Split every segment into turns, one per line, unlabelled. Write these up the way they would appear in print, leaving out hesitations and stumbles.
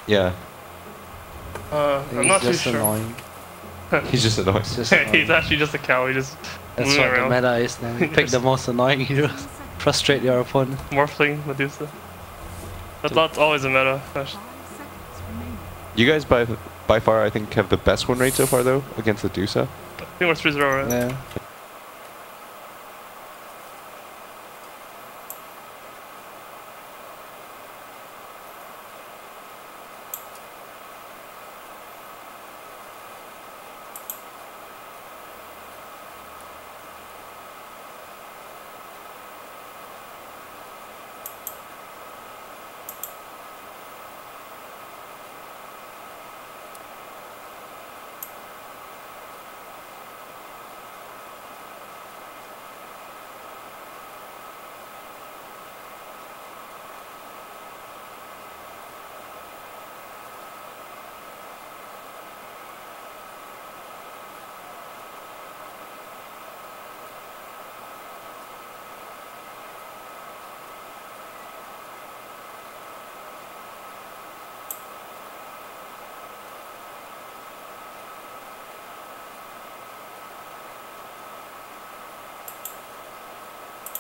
Yeah.
I'm not too sure.
Annoying.
He's just annoying.
He's actually just a cow. He just
That's
moving
what
around.
the meta is now. You pick the most annoying heroes. Frustrate your opponent.
Morphling, Medusa. That's always a meta.
You guys by far, I think, have the best win rate so far though against the Dusa.
I think we're 3-0, right?
Yeah.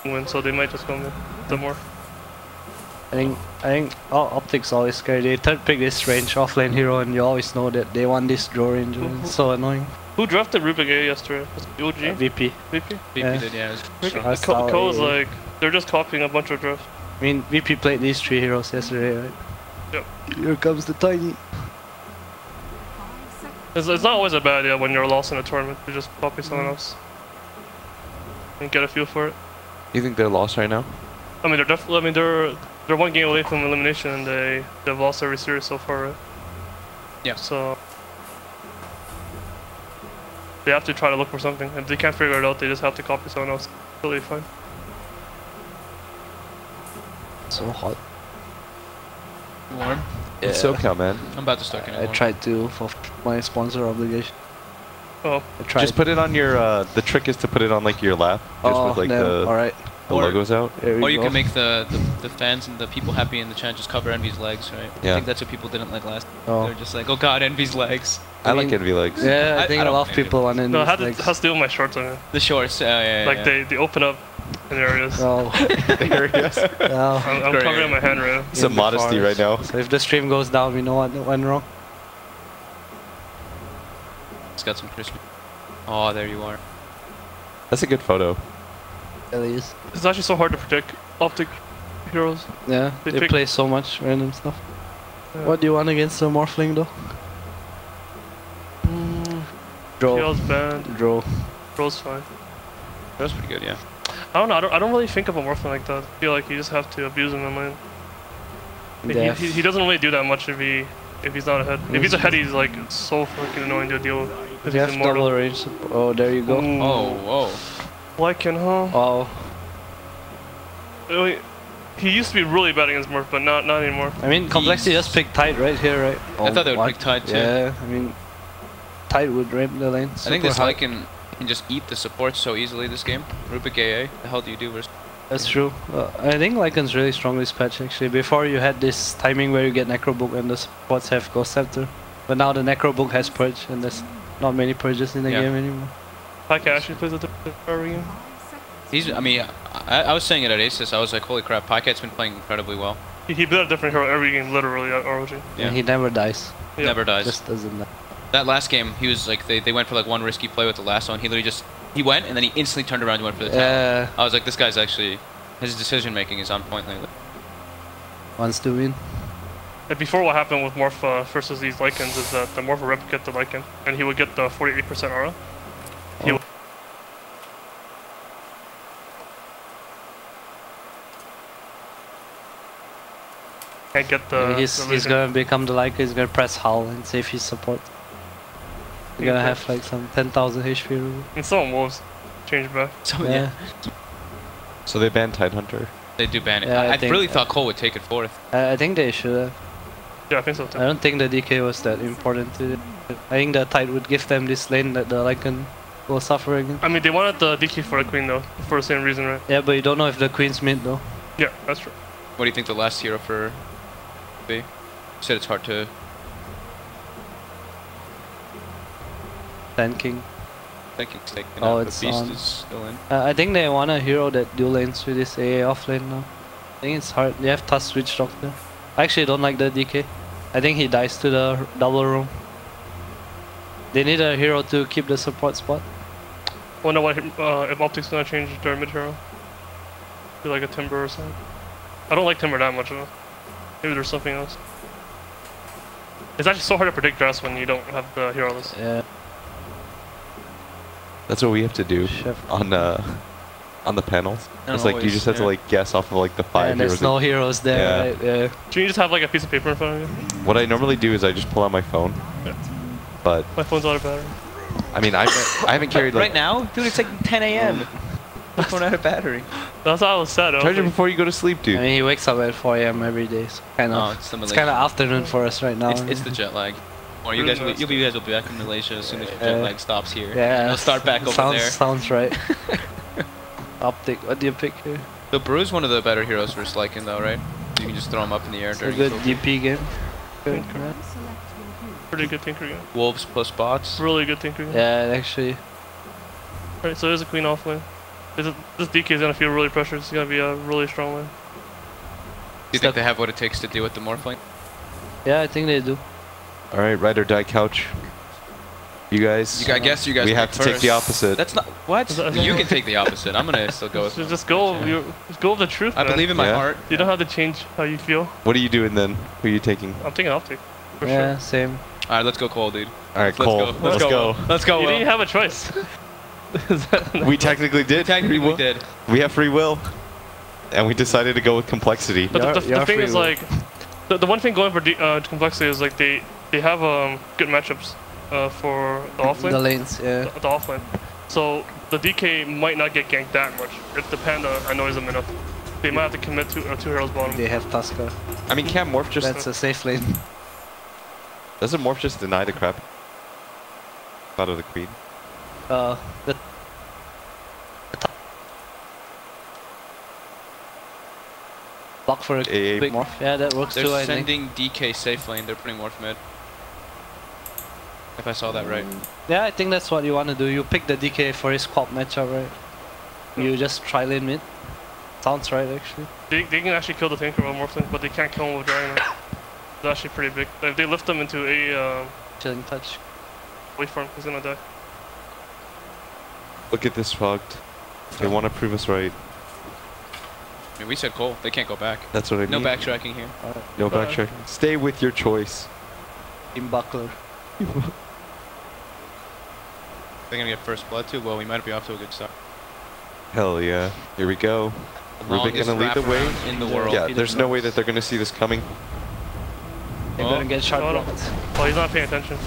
Win, so they might just go with the more.
I think Optic's always scary. They third pick this range offlane hero and you always know that they want this draw range. It's so annoying.
Who drafted Rubik A yesterday? Was it OG?
VP.
VP?
VP did, yeah.
Co's like, they're just copying a bunch of drafts.
I mean, VP played these 3 heroes yesterday, right?
Yep.
Here comes the tiny.
It's not always a bad idea when you're lost in a tournament to just copy someone else and get a feel for it.
You think they're lost right now?
I mean, they're definitely. I mean, they're one game away from elimination, and they've lost every series so far, right?
Yeah.
So they have to try to look for something. If they can't figure it out, they just have to copy someone else. Totally fine.
So hot.
Warm.
Yeah.
It's SoCal, man.
I'm about to start getting warm.
I tried to for my sponsor obligation.
Oh.
I tried.
Just put it on your. The trick is to put it on like your lap, just with like
all right.
the logos out.
Or you can make the fans and the people happy in the chat just cover Envy's legs, right?
Yeah.
I think that's what people didn't like last.
Oh.
They're just like, oh god, Envy's legs.
I like Envy legs.
Yeah, I think
I
a
don't
lot of people want
No, it
Envy's
has to do with my shorts on it.
The shorts, yeah.
Like they open up in areas.
Oh.
Areas.
Oh.
I'm covering my hand right now.
Some modesty right now.
So if the stream goes down, we know what went wrong.
It's got some crispy. Oh, there you are.
That's a good photo.
At least.
It's actually so hard to predict Optic heroes.
Yeah,
They
they
pick-
play so much random stuff.
Yeah.
What do you want against the Morphling though? Draw.
Heroes banned.
Draw.
Throw's fine.
That's pretty good, yeah.
I don't know. I don't really think of a Morphling like that. I feel like you just have to abuse him in lane. Like, he doesn't really do that much if he's not ahead. If he's ahead, he's like so fucking annoying to deal with.
If you have double range. Oh, there you go.
Ooh.
Oh, whoa.
Lycan, huh?
Oh.
Really, he used to be really bad against Morph, but not anymore.
I mean, Complexity just picked Tide right here, right?
I thought they would
what?
pick Tide too.
Yeah, I mean, Tide would rape the lane.
I think this Lycan can just eat the supports so easily this game. Rubik AA, the hell do you do versus...
That's true. I think Lycan's really strong this patch actually. Before you had this timing where you get Necrobook and the supports have Ghost Scepter. But now the Necrobook has Purge and there's not many Purges in the game anymore.
Pyke actually plays with the every game.
I mean, I was saying it at Aces, I was like, holy crap, Pyke's been playing incredibly well.
He played a different hero every game, literally, at ROG.
Yeah, he never dies.
Yeah.
Never dies.
Just doesn't die.
That last game, he was like, they went for like one risky play with the last one. He literally just, he went and then he instantly turned around and went for the tower. I was like, this guy's actually, his decision making is on point lately.
Wants to win.
And before, what happened with Morph versus these Lycans is that the Morph would replicate the Lycan, and he would get the 48% aura. He would can't get the.
He's gonna become the Lycan, he's gonna press Howl and save his support. He's gonna have like some 10,000 HP.
And some wolves change back.
So,
Yeah.
So they banned Tidehunter.
They do ban it.
Yeah,
I
think-
really thought Cole would take it fourth.
I think they should have.
Yeah, I think so too.
I don't think the DK was that important to it. I think the Tide would give them this lane that the Lycan will suffer again.
I mean, they wanted the DK for the Queen though, for the same reason, right?
Yeah, but you don't know if the Queen's mid though.
Yeah, that's true.
What do you think the last hero for B? said it's hard to.
Tanking.
Tanking's taken
Oh,
out, but
it's
Beast
on.
is still in.
I think they want a hero that dual lanes with this AA off lane now. I think it's hard. They have Tusk Witch Doctor. I actually don't like the DK. I think he dies to the double room. They need a hero to keep the support spot.
Wonder what if Optic's gonna change their mid hero. Be like a Timber or something. I don't like Timber that much though. Maybe there's something else. It's actually so hard to predict drafts when you don't have the hero list.
Yeah.
That's what we have to do
Chef.
on the panels.
And
It's like you
always,
just have to
yeah.
like guess off of like the 5
And
heroes.
there's no heroes there,
Yeah.
right? Yeah.
Can you just have like a piece of paper in front of you?
What I normally do is I just pull out my phone.
Yeah.
But
My phone's out of battery.
I mean I haven't carried like
Right now, dude, it's like 10 a.m. My phone out of battery.
That's how I was sad. I was
charge it
like,
before you go to sleep, dude.
I mean, he wakes up at 4 AM every day, so kind
Oh,
of.
it's the
It's
Malaysia.
kind of afternoon for us right now.
It's the jet lag. Or you guys will be back in Malaysia as soon as your jet lag stops here.
Yeah.
We'll start back over
sounds,
there.
Sounds right. Optic, what do you pick here?
The Brew's one of the better heroes for Slykin though, right? You can just throw him up in the air
It's a
during
good
the
DP game. Good, right?
pretty good Tinker game.
Wolves plus bots.
Really good Tinker game.
Yeah, actually.
Right, so there's a Queen off lane. This DK is gonna feel really pressured. It's gonna be a really strong lane.
Do you think they have what it takes to deal with the Morphling?
Yeah, I think they do.
All right, ride or die couch. You guys.
I guess you guys.
We
pick
have to take
first.
the opposite.
That's not what.
Is that-
You can take the opposite. I'm gonna still go with.
So just go. Just go with the truth.
I
man.
believe in my
Yeah.
heart.
You don't have to change how you feel.
What are you doing then? Who are you taking?
I'm taking Optic. For
Yeah,
sure.
same.
All right, let's go Cole, dude.
All right,
Let's
Cole.
go. Let's go. Let's go.
You
Will.
didn't have a choice.
We technically did.
Technically,
Free
we
will.
did.
We have free will, and we decided to go with complexity.
But the
Your
thing
free
is
will.
like, the one thing going for complexity is like they have good matchups for the offlane.
The lanes, yeah.
The offlane. So the DK might not get ganked that much if the Panda annoys them enough. They might have to commit to 2 heroes bottom.
They have Tusker.
I mean, can't Morph just
That's a safe lane.
doesn't Morph just deny the crap out of the Queen?
The block for a
AA
big morph. Yeah, that works
They're
too, I think.
sending DK safe lane. They're putting Morph mid. If I saw that right.
Yeah, I think that's what you want to do. You pick the DK for his quad matchup, right? You just try lane mid. Sounds right, actually.
They can actually kill the tanker with Morphling, but they can't kill him with Dragon Knight. It's actually pretty big. If they lift him into a
Chilling touch.
wait for him, he's gonna die.
Look at this fogged. They want to prove us right.
I mean, we said Cole. They can't go back.
That's what I
No
mean.
backtracking here.
No backtrack. Stay with your choice.
Team Buckler.
They're gonna get first blood too. Well, we might be off to a good start.
Hell yeah. Here we go. Rubik
Longest
gonna lead the way.
wraparound in the world.
Yeah, there's no way that they're gonna see this coming.
They're
Oh.
gonna get shot
No, no.
blocked.
Oh, he's not paying attention.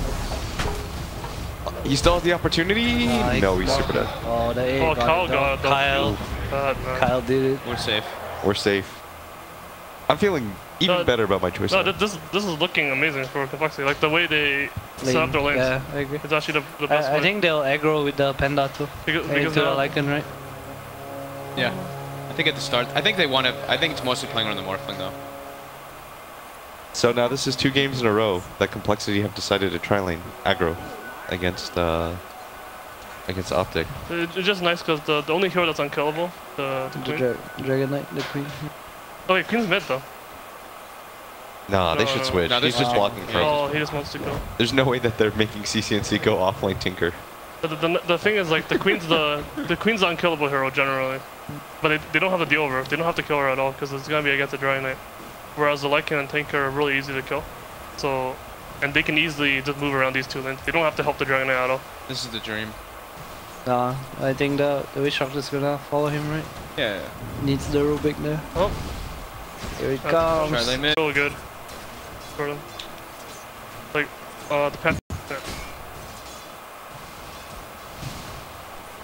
He still has the opportunity. No, he's super dead.
Oh, the A
Oh, Kyle
it
got it.
Kyle.
God, man.
Kyle did it.
We're safe.
We're safe. I'm feeling even
No,
better about my choice.
No,
now.
this is looking amazing for complexity. Like the way they set up their lanes.
Yeah, I agree.
It's actually the best
I
way.
think they'll aggro with the Panda too.
because
Into the
now,
Lycan, right?
Yeah. I think at the start. I think they want to. I think it's mostly playing around the Morphling though.
So now this is 2 games in a row that Complexity have decided to try lane aggro against Optic.
it's just nice because the only hero that's unkillable, the Queen.
Dragon Knight, the Queen.
Oh wait, Queen's mid though.
Nah, they
No,
should
no.
switch.
No, they're
He's just
switching.
blocking
Yeah.
from.
Oh, he just wants to kill.
There's no way that they're making CCNC go offlane Tinker.
The thing is like the Queen's the Queen's the unkillable hero generally, but they don't have to deal with her. They don't have to kill her at all because it's gonna be against the Dragon Knight. Whereas the Lycan and Tinker are really easy to kill. So, and they can easily just move around these 2 lanes. They don't have to help the Dragon Knight at all.
This is the dream.
Nah, I think the Witch Doctor's gonna follow him, right?
Yeah.
Needs the Rubik there.
Oh,
Here it
That's
comes.
Try lane mid.
really good for them. Like, the Panther.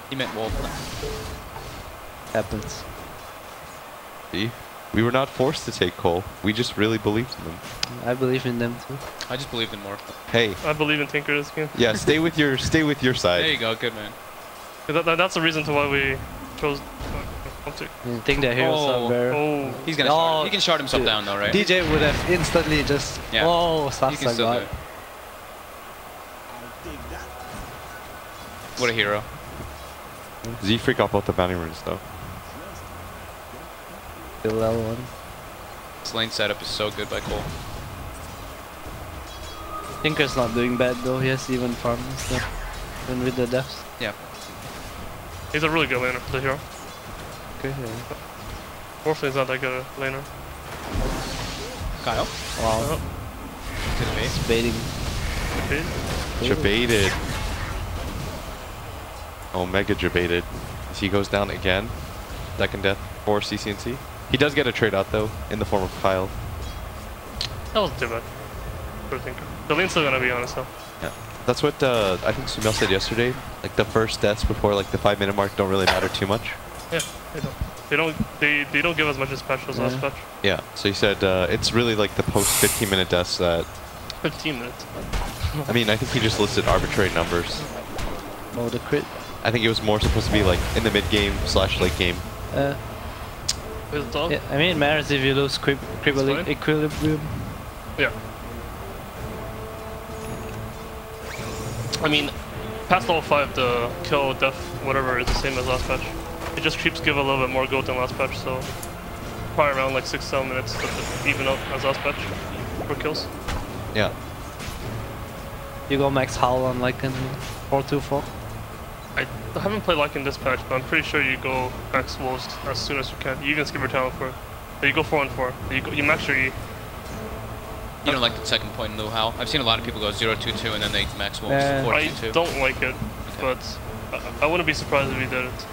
He meant Wolf.
Happens.
See? We were not forced to take Cole. We just really believed in them.
I believe in them too.
I just believed in Morph.
Hey,
I believe in Tinker this game.
yeah, stay with your
There
side.
you go. Good man.
That's the reason to why we chose. Optic.
I think the heroes
Oh.
are better.
Oh.
He's gonna.
Oh,
He can shard himself
dude.
down though, right?
DJ would have instantly just.
Yeah.
Oh,
He can
Sasa
still do
got.
it. What a hero.
Z freak off both the bounty runes though.
The level one.
This lane setup is so good by Cole.
Tinker's not doing bad though. He has even farm and stuff. Even with the deaths.
Yeah.
He's a really good laner, the hero.
Okay. Yeah.
Morphling's not that good a laner.
Kyle.
Wow.
Oh,
To the base.
Baiting.
okay.
Jebaited. Omega jebaited. As he goes down again. Second death for CCNC. He does get a trade out though, in the form of Kyle.
That wasn't too bad. I think. The lane's still gonna be honest though.
Yeah. That's what I think Sumel said yesterday. Like the first deaths before like the 5-minute mark don't really matter too much.
Yeah, they don't. They don't give as much as patch as last patch.
Yeah. So he said it's really like the post 15-minute deaths that
15 minutes.
I mean, I think he just listed arbitrary numbers.
Oh, the crit.
I think it was more supposed to be like in the mid game / late game.
Is it all?
Yeah, I mean, it matters if you lose
fine.
equilibrium.
Yeah. I mean, past level 5, the kill, death, whatever is the same as last patch. It just creeps give a little bit more goat than last patch, so probably around like 6-7 minutes to even up as last patch for kills.
Yeah.
You go max howl on like in 4-2-4.
I haven't played like in this patch, but I'm pretty sure you go max wolves as soon as you can. You even skip your talent for it. But you go 4-4. You max your E.
You don't like the second point in Lu Hao? I've seen a lot of people go 0-2-2 and then they max wolves
Yeah.
4-2-2.
I don't like it, but I wouldn't be surprised if he did it.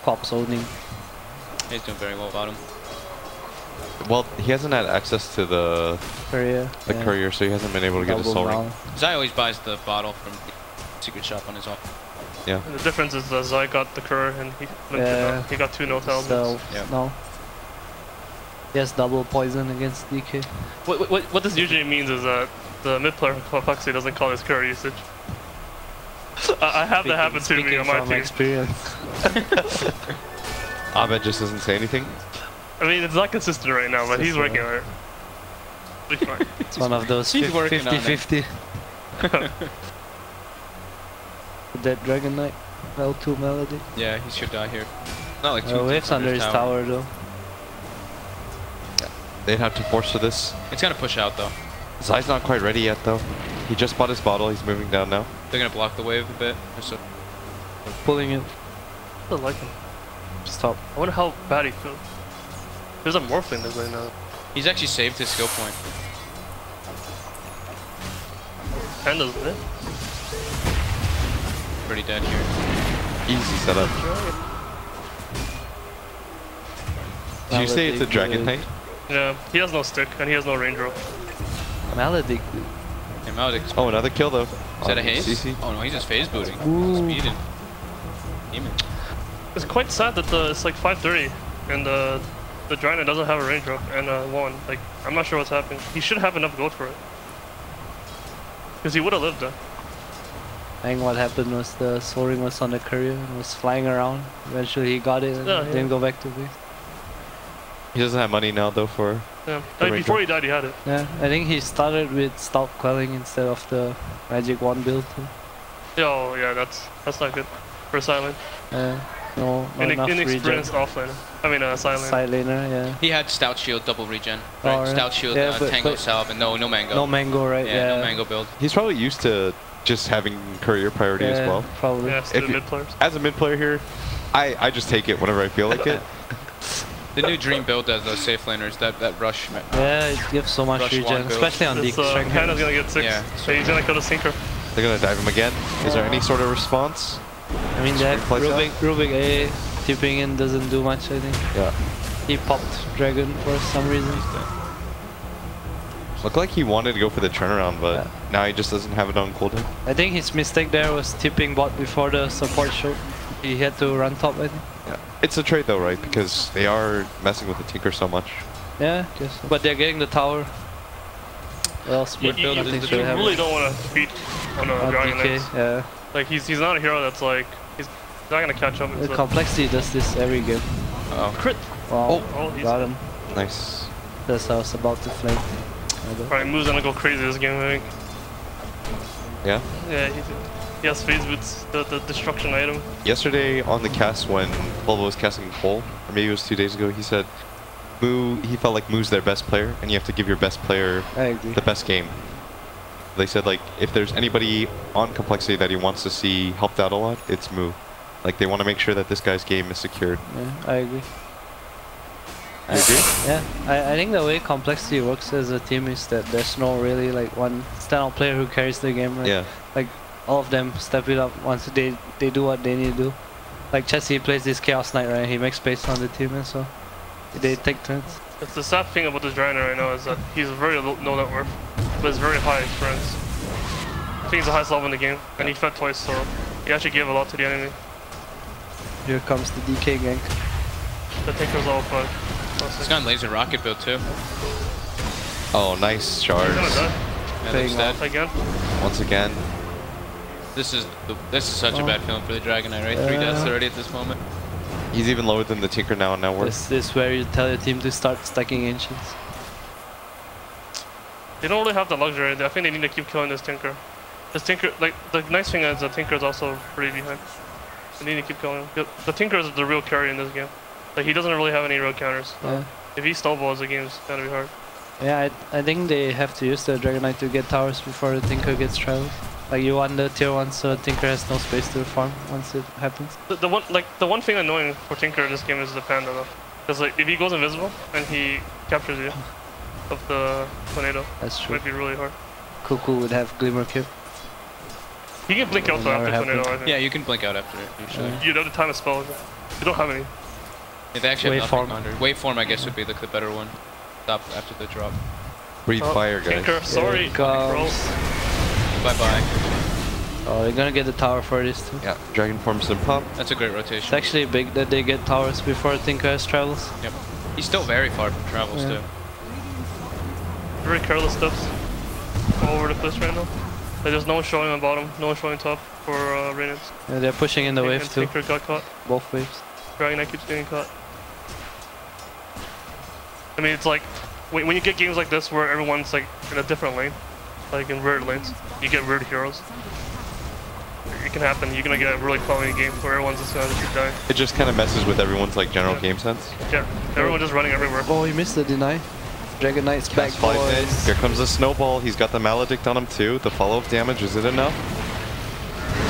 Pop zoning.
He's doing very well bottom.
Well, he hasn't had access to the
Courier.
courier, so he hasn't been able to get his soul ring.
Zai always buys the bottle from the secret shop on his off.
Yeah.
And the difference is that Zai got the courier and he got 2 no talismans.
So,
Yeah.
no. He has double poison against DK.
What this usually means is that the mid player complexity doesn't call his courier usage. I have that happen to me on my
from
team.
experience.
Abed just doesn't say anything.
I mean, it's not consistent right now, but he's working on it. Be fine.
It's one of those
He's working on it.
50-50. That Dragon Knight. L2 Melody.
Yeah, he should die here. Not like 2
Waves under his tower though.
They'd have to force for this.
It's gonna push out though.
Zai's not quite ready yet though. He just bought his bottle, he's moving down now.
They're gonna block the wave a bit. So
Pulling it.
I don't like him.
Stop.
I wonder how bad he feels. There's a morphling this right now.
he's actually saved his skill point.
Panda's lit.
Pretty dead here.
Easy setup. Did you say it's a Dragon Knight?
Yeah, he has no stick and he has no range rope.
Melody.
Hey, Maledict's
Oh, another kill though.
Is that a
On
haze?
CC.
Oh no, he's just phase booting.
Ooh.
Speeding. Demon.
It's quite sad that it's like 5:30 and the Drina doesn't have a range rope and one. Like, I'm not sure what's happening. He should have enough gold for it. Because he would have lived there.
I think what happened was the soul ring was on the courier and was flying around. Eventually he got it and
Yeah,
didn't
yeah.
go back to base.
He doesn't have money now though for...
Yeah.
The
I mean,
range
before
rope.
he died, he had it.
Yeah, I think he started with Stout Quelling instead of the Magic Wand build too.
Oh, yeah, that's not good for a silent.
No, not enough
Inexperienced
regen.
offlaner. I mean, silent.
Side laner, yeah.
He had Stout Shield double regen.
Oh,
Right?
right.
Stout Shield,
Yeah,
Tango
but
Salve, and no Mango.
No mango, right?
Yeah, no Mango build.
He's probably used to just having courier priority as well.
Probably.
Yeah,
If
still
you-
mid players.
As a mid player here, I just take it whenever I feel like it.
The new Dream build does those safe laners, that rush.
Yeah, it gives so much
Rush
regen,
one build.
especially on
This
the strength.
Panda's gonna get 6.
Yeah,
So he's gonna kill the sinker.
They're gonna dive him again. Is there any sort of response?
I mean, that
Screen plays
Rubik A tipping in doesn't do much, I think.
Yeah.
He popped Dragon for some reason.
Looked like he wanted to go for the turnaround, but
Yeah.
now he just doesn't have it on cooldown.
I think his mistake there was tipping bot before the support showed. He had to run top, I think.
Yeah. It's a trade though, right? Because they are messing with the Tinker so much.
Yeah, guess so. But they're getting the tower. Well, split build, I think
You
should have
really
it.
don't want to beat on a
On
Dragon
DK,
Knights.
yeah.
Like he's not a hero that's like he's not gonna catch up.
The complexity does this every game.
Crit.
Wow,
Oh,
got him.
Nice.
That's I was about to flame.
Alright, Moo's gonna go crazy this game, I think.
Yeah?
Yeah, he has phase boots, the destruction item.
Yesterday on the cast when Volvo was casting Cole, or maybe it was 2 days ago, he said he felt like Moo's their best player, and you have to give your best player the best game. They said like if there's anybody on complexity that he wants to see helped out a lot, it's Moo. Like they want to make sure that this guy's game is secured.
Yeah, I agree.
You agree?
Yeah, I think the way complexity works as a team is that there's no really like one standout player who carries the game, right?
Yeah.
Like all of them step it up once they do what they need to do. Like Chessie plays this Chaos Knight, right? He makes space on the team, and so they take turns.
It's the sad thing about this Dragon right now is that he's very low net worth, but it's very high experience. I think he's the highest level in the game, and he fed twice, so he actually gave a lot to the enemy.
Here comes the DK gank.
The Tinker's all 5.
He's got laser rocket build too.
Oh, nice shards.
He's gonna die.
Yeah, looks dead.
Again.
Once again.
This is such a bad feeling for the Dragon Knight, right? 3 deaths already at this moment.
He's even lower than the Tinker now in net worth.
This is where you tell your team to start stacking Ancients.
They don't really have the luxury. I think they need to keep killing this Tinker. This Tinker, like, the nice thing is the Tinker is also pretty behind. They need to keep killing him. The Tinker is the real carry in this game. Like, he doesn't really have any real counters. So
Yeah.
if he snowballs, the game's gonna be hard.
Yeah, I think they have to use the Dragon Knight to get towers before the Tinker gets travels. Like you want the tier 1 so Tinker has no space to farm once it happens.
The one thing annoying for Tinker in this game is the Panda though. Because like, if he goes invisible and he captures you of the tornado,
That's
it
true.
might be really hard.
Cuckoo would have Glimmer Kip.
He can blink out though after tornado, I think.
Yeah, you can blink out after it usually.
Yeah.
You have the time to spell. You don't have any.
Yeah, they actually have
Waveform.
nothing under. Waveform, I guess, would be the better one. Stop after the drop.
Breathe fire, guys.
Tinker, sorry, bro.
Bye-bye.
Oh, they're gonna get the tower for this too.
Yeah, Dragon forms and pop.
That's a great rotation.
It's actually big that they get towers before Tinker has travels.
Yep. He's still very far from travels too.
Very careless steps all over the place right now. Like, there's no one showing on bottom, no one showing top for Radiance.
Yeah, they're pushing in the wave
And
too.
Tinker got caught.
Both waves.
Dragon Knight keeps getting caught. I mean, it's like when you get games like this where everyone's like in a different lane, like in weird lanes, you get weird heroes. It can happen. You're gonna get a really quality game where everyone's just gonna keep dying.
It just kind of messes with everyone's like general game sense.
Yeah, everyone just running everywhere.
Oh, he missed the deny. Dragon Knight's back,
Cast 5 in.
boys.
Here comes the snowball. He's got the maledict on him too. The follow-up damage, is it enough?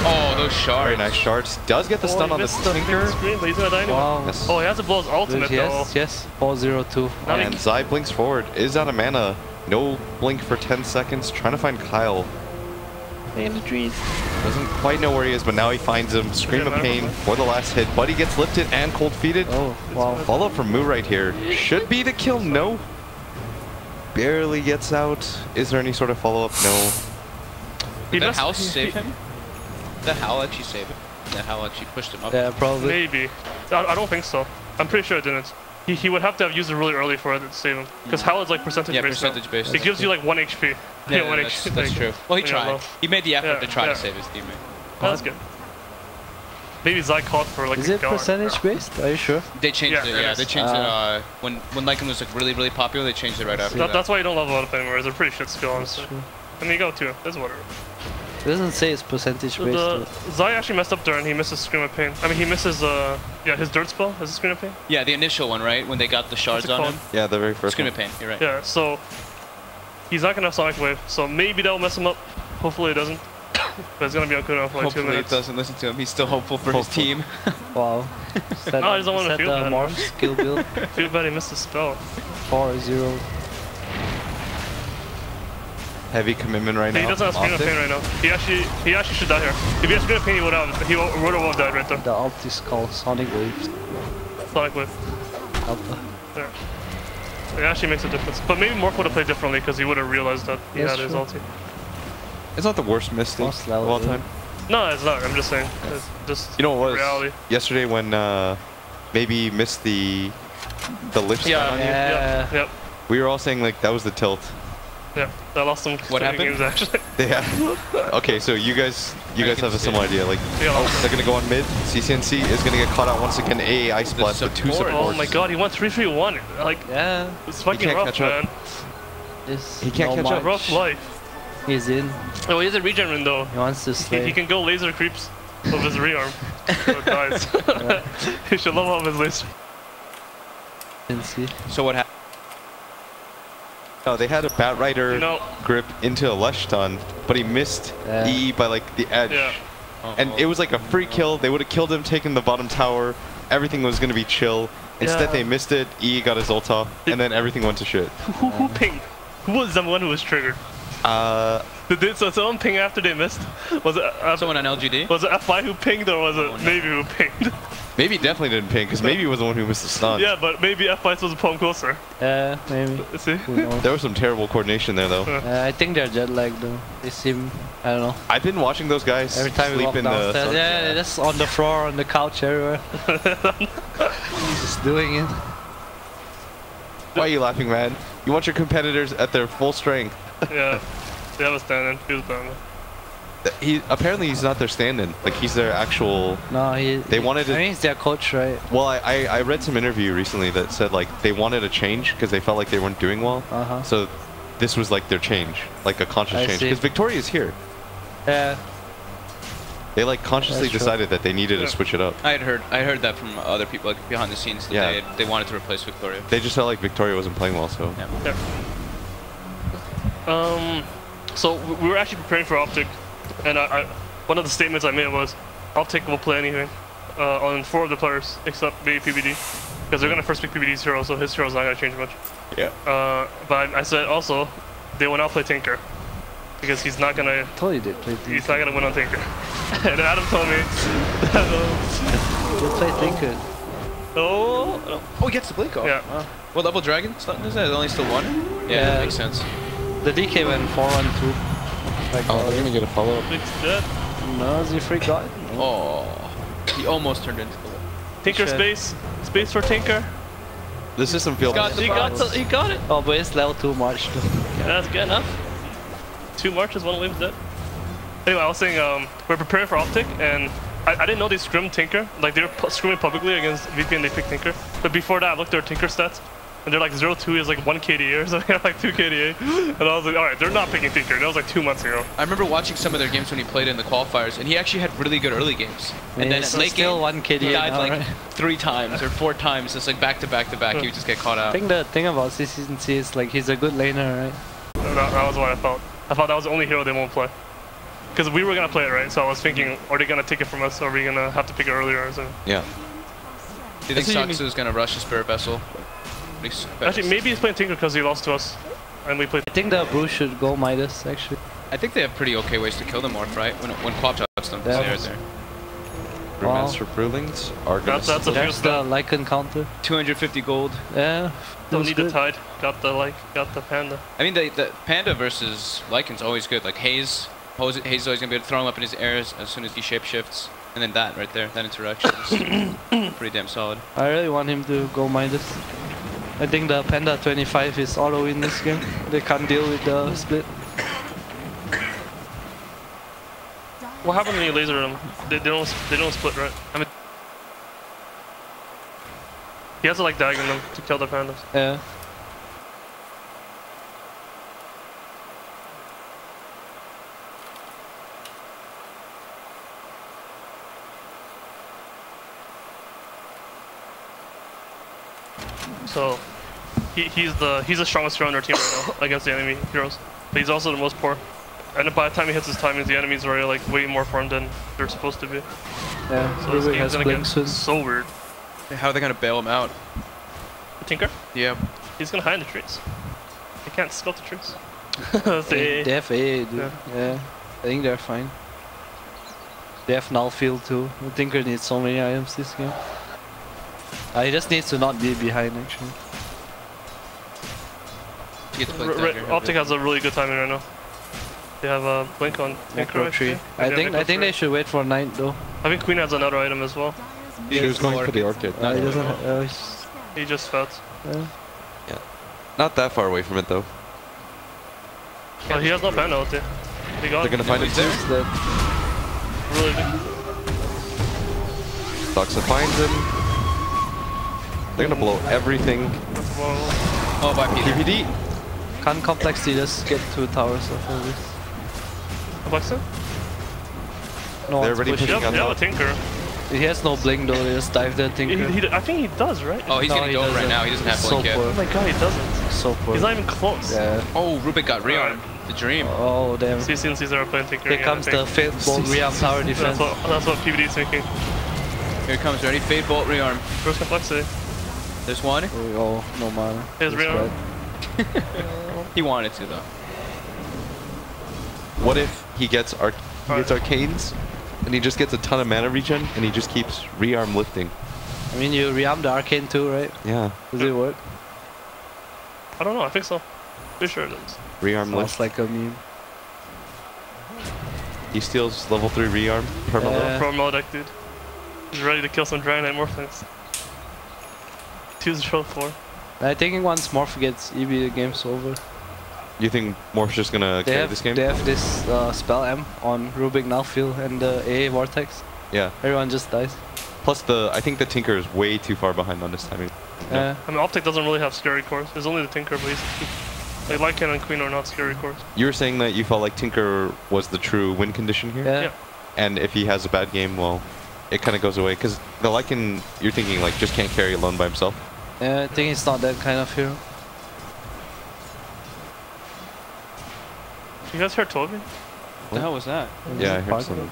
Oh, those shards.
Very nice shards. Does get the stun on the Tinker.
Screen, but he's gonna die anyway.
Wow.
Yes.
Oh, he has to blow his ultimate though.
Yes, 402.
Now
And Zai blinks forward. Is out of mana. No blink for 10 seconds. Trying to find Kyle.
In the trees.
Doesn't quite know where he is, but now he finds him. Scream of pain for the last hit. Buddy gets lifted and cold feeted.
Oh, wow.
Follow up from Moo right here. Should be the kill. No. Barely gets out. Is there any sort of follow up? No.
Did that house save him? Did that howl actually save him? That howl actually pushed him up?
Yeah, probably.
Maybe. I don't think so. I'm pretty sure it didn't. He would have to have used it really early for it to save him. Because Howl is like percentage based.
Yeah, percentage based.
It gives you like 1 HP.
Yeah,
one
that's,
HP.
that's true. Well, he tried. He made the effort to try
yeah.
to save his teammate.
Oh, that's good. Maybe Zai caught for like
Is
a
it
gun.
percentage based? Are you sure?
They changed
Yeah,
it,
it
yeah.
is.
They changed it when Lycan was like really popular, they changed it right after that.
That's why you don't level up anymore. It's a pretty shit skill,
That's
honestly.
true.
I mean, you go too. That's whatever.
It doesn't say it's percentage based.
Zai actually messed up there and he misses Scream of Pain. I mean, he misses, his Dirt spell. Is it Scream of Pain?
Yeah, the initial one, right? When they got the shards on him.
Yeah, the very first
Scream
one.
of Pain, you're right.
Yeah, so he's not gonna have Sonic Wave, so maybe that'll mess him up. Hopefully it doesn't. But it's gonna be on cooldown for like 2
Hopefully
minutes.
it doesn't listen to him. He's still hopeful for his team.
Wow. Is that,
No, I just don't
is
wanna
that
feel
the
bad.
morph skill build?
Too bad he missed the spell.
4-0.
Heavy commitment right
He
now.
doesn't have Scream of
Optic.
Pain right now. He actually should die here. If he had Scream of Pain, he would have died right there.
The ult is called Sonic Waves.
Sonic Wave.
Alpha.
There. It actually makes a difference. But maybe Morph would have played differently because he would have realized that he
That's
had his
true.
ulti.
It's not the worst mistake
Most
of
level,
all
yeah.
time.
No, it's not. I'm just saying. It's just
You know what was
reality.
yesterday when maybe missed the lift stun on you?
Yeah.
Yep.
We were all saying like that was the tilt.
Yeah, I lost some
What happened?
games actually.
Yeah. Okay, so you guys have a similar idea. Like,
Yeah.
oh, they're gonna go on mid. CCNC is gonna get caught out once again. AA Ice Blast with 2
support.
supports.
Oh my god, he went 3-3-1. Like,
Yeah.
it's fucking
can't
rough,
catch up.
man.
He
can't catch up.
Rough life.
He's in.
Oh, he's a regen win though.
He wants to slay.
He can go laser creeps with his rearm. So it dies. He should level up his laser.
So what happened?
No, they had a Bat Rider
You know,
grip into a Lush stun, but he missed E by like the edge.
yeah.
And it was like a free kill. They would have killed him, taken the bottom tower. Everything was gonna be chill. Instead,
Yeah.
they missed it. E got his ult off, and then everything went to shit.
Who pinged? Who was the one who was triggered? So someone ping after they missed? Was it
Someone on LGD?
Was it FI who pinged or was it Navy who pinged?
Maybe definitely didn't ping, because maybe was the one who missed the stun.
Yeah, but maybe FI was supposed to pull him closer.
Yeah, maybe.
See?
Who knows?
There was some terrible coordination there, though.
I think they're jet lagged though. They seem, I don't know.
I've been watching those guys
Every time we
sleep
walk
in the
downstairs,
sun.
yeah, they're just on the floor, on the couch, everywhere. Just doing it.
Why are you laughing, man? You want your competitors at their full strength.
Yeah. They have a stand-in. He was down there.
Apparently he's not their stand-in. Like, he's their actual...
No,
They wanted to...
I mean, he's their coach, right?
Well, I read some interview recently that said, like, they wanted a change because they felt like they weren't doing well.
Uh-huh.
So this was, like, their change. Like, a conscious
I
change.
see.
Because Victoria is here.
Yeah.
They, like, consciously
That's true.
decided that they needed to switch it up.
I heard that from other people, like behind the scenes, that
Yeah.
they wanted to replace Victoria.
They just felt like Victoria wasn't playing well, so...
Yeah.
So we were actually preparing for Optic, and one of the statements I made was, Optic will play anything on 4 of the players except maybe PBD, because they're gonna first pick PBD's hero, so his hero's not gonna change much.
Yeah.
But I said also, they will not play Tinker, because he's not gonna.
Totally did play Tinker.
He's not gonna win on Tinker. And Adam told me.
Did play Tinker.
Oh.
Oh, he gets the blink off.
Yeah.
Wow. What level dragon stun is that? Only still 1? Yeah, that makes sense.
The DK went 4-1-2. Like,
Oh, they're gonna get a follow-up.
It's dead.
no, is he free got?
Oh, he almost turned into the...
Tinker
Shit.
space for Tinker.
The system feels...
He got it.
Oh, but it's level 2 March too.
That's good enough. 2 marches, 1 wave's dead. Anyway, I was saying we're preparing for Optic, and I didn't know they scrimmed Tinker. Like, they were scrimming publicly against VP and they picked Tinker. But before that, I looked at their Tinker stats, and they're like 0-2 is like 1 KDA or something, like 2 KDA. And I was like, alright, they're not picking Tinker. That was like 2 months ago.
I remember watching some of their games when he played in the qualifiers, and he actually had really good early games. And then
so
late
still
game,
1 KD
he died
now,
like
right?
3 times or 4 times. Just like back to back to back, he would just get caught
I
out.
think the thing about CCNC is like he's a good laner, right?
That was what I thought. I thought that was the only hero they won't play. Because we were gonna play it, right? So I was thinking, are they gonna take it from us, or are we gonna have to pick it earlier or something?
Yeah.
Do you think Saksu is gonna rush the Spirit Vessel?
Actually, maybe he's playing Tinker because he lost to us, and we played.
I think the Bruce should go Midas, actually.
I think they have pretty okay ways to kill them Morph, right? When Quap touched them.
Yeah.
Right there.
Remaster Brewlings are gonna...
That's a
There's
few
the Lycan counter.
250 gold.
Yeah.
Don't
feels
need
good.
the Tide. Got the Panda.
I mean, the Panda versus Lycan's always good. Like Haze is always gonna be able to throw him up in his air as soon as he shapeshifts. And then that right there, that interaction is pretty damn solid.
I really want him to go Midas. I think the Panda 25 is auto in this game. They can't deal with the split.
What happens when you laser them? They don't split, right? I mean, he has to like diagonal them to kill the pandas.
Yeah.
So he's the strongest hero on our team right now against the enemy heroes. But he's also the most poor. And by the time he hits his timings, the enemies are already like way more farmed than they're supposed to be.
Yeah,
So this
Ruby
game's
has
gonna
blink
get
soon.
so weird.
How are they gonna bail him out?
Tinker?
Yeah.
He's gonna hide in the trees. He can't scout the trees.
They have A, dude.
Yeah.
Yeah. I think they're fine. They have null field too. I think we need so many items this game. He just needs to not be behind actually.
He gets blinked out here.
Optic has a really good timing right now. They have a blink on Tinker.
Necro tree. I think they should wait for 9 though.
I think Queen has another item as well.
She was going for the Orchid.
He doesn't.
He just felt.
Yeah.
Not that far away from it, though.
Oh, he has no panda ulti. He got
They're gonna find him too.
really big.
Doxa finds him. They're gonna blow everything.
Oh, by Peter.
PPD.
Can't complexly just get 2 towers off of this.
Complexity?
No
They're
one's
already
pushing.
pushing
They
on
have a
top.
Tinker.
He has no blink though, they just dive that Tinker.
I think he does, right?
Oh, he's
No,
getting
he
Dota right
doesn't.
now. He doesn't have
So
blink yet.
poor.
Oh my god, he doesn't.
So poor.
He's not even close.
Yeah.
Oh, Rubik got rearmed. The dream.
Oh damn.
CC and Caesar are playing Tinker
Here
again,
comes
I
the
think.
Fate Bolt Rearm Tower defense.
That's what PBD is thinking.
Here comes ready. Fade Bolt rearm.
First complexity.
There's one.
Oh, no mana.
Here's
That's
rearm.
bad.
He wanted to though.
What if he gets arcanes and he just gets a ton of mana regen and he just keeps rearm lifting?
I mean, you rearm the arcane too, right?
Yeah.
Does it work?
I don't know, I think so. Pretty sure it is.
Rearm lift.
Sounds like a meme.
He steals level 3 rearm. Perma
Yeah.
Pro Melodic, dude. He's ready to kill some Dragonite Morphlings. 2-0-4.
I think once Morph gets EB, the game's over.
You think Morph's just gonna carry this game?
They have this spell M on Rubik Nowfield and the A Vortex.
Yeah.
Everyone just dies.
Plus I think the Tinker is way too far behind on this timing.
Yeah.
I mean, Optic doesn't really have scary cores. There's only the Tinker, but like Lycan and Queen are not scary cores.
You were saying that you felt like Tinker was the true win condition here?
Yeah.
Yeah.
And if he has a bad game, well, it kind of goes away. Because the Lycan, you're thinking like just can't carry alone by himself.
Yeah, I think he's not that kind of hero.
You guys heard Toby?
What the hell was that?
Yeah, I heard
Park
some.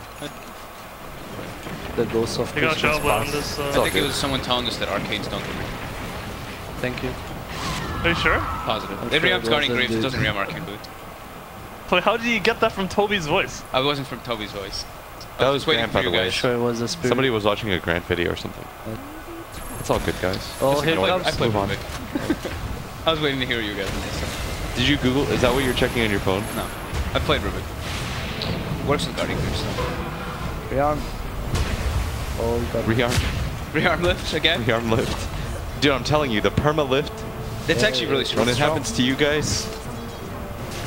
The ghost of
They got
Christmas
Trailblade on
past.
this.
I
all
think it
good.
was someone telling us that arcanes don't get rearmed.
Thank you.
Are you sure?
Positive.
I'm
It
sure
rearms
it
Guardian
wasn't,
Graves, it
dude.
doesn't rearm Arcane Boot.
Wait, how did you get that from Toby's voice?
I wasn't from Toby's voice.
That
I
was
waiting
Grant,
for
by
you
the way.
guys.
Sure, it was a spirit.
Somebody was watching a Grant video or something. It's all good, guys.
Oh,
Just
here
ignore it.
comes.
I played
Move on.
Rubik. I was waiting to hear you guys.
Did you Google? Is that what you're checking on your phone?
No, I played Rubik. Works with Guardian Graves. So.
Rearm. Oh, you got
Rearm,
Rearm lift again?
rearm lift. Dude, I'm telling you, the perma lift,
It's actually really strong.
when it happens to you guys,